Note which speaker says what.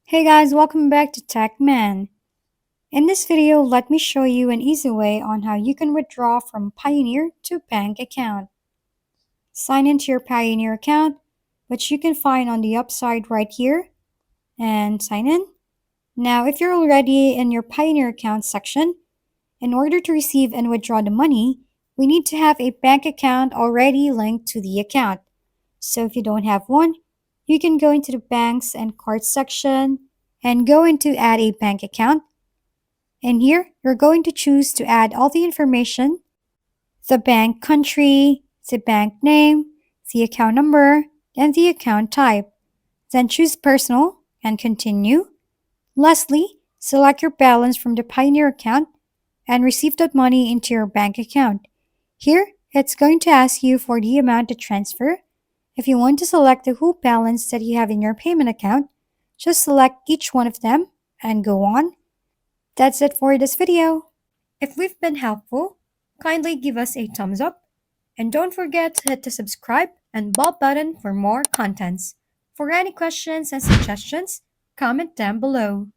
Speaker 1: Hey guys, welcome back to TechMan. In this video, let me show you an easy way on how you can withdraw from Payoneer to bank account. Sign into your Payoneer account, which you can find on the upside right here, and sign in. Now, if you're already in your Payoneer account section, in order to receive and withdraw the money, we need to have a bank account already linked to the account. So if you don't have one, you can go into the banks and cards section and go into add a bank account. And here, you're going to choose to add all the information, the bank country, the bank name, the account number, and the account type. Then choose personal and continue. Lastly, select your balance from the Pioneer account and receive that money into your bank account. Here, it's going to ask you for the amount to transfer. If you want to select the whole balance that you have in your payment account, just select each one of them and go on. That's it for this video. If we've been helpful, kindly give us a thumbs up and don't forget to hit the subscribe and bell button for more contents. For any questions and suggestions, comment down below.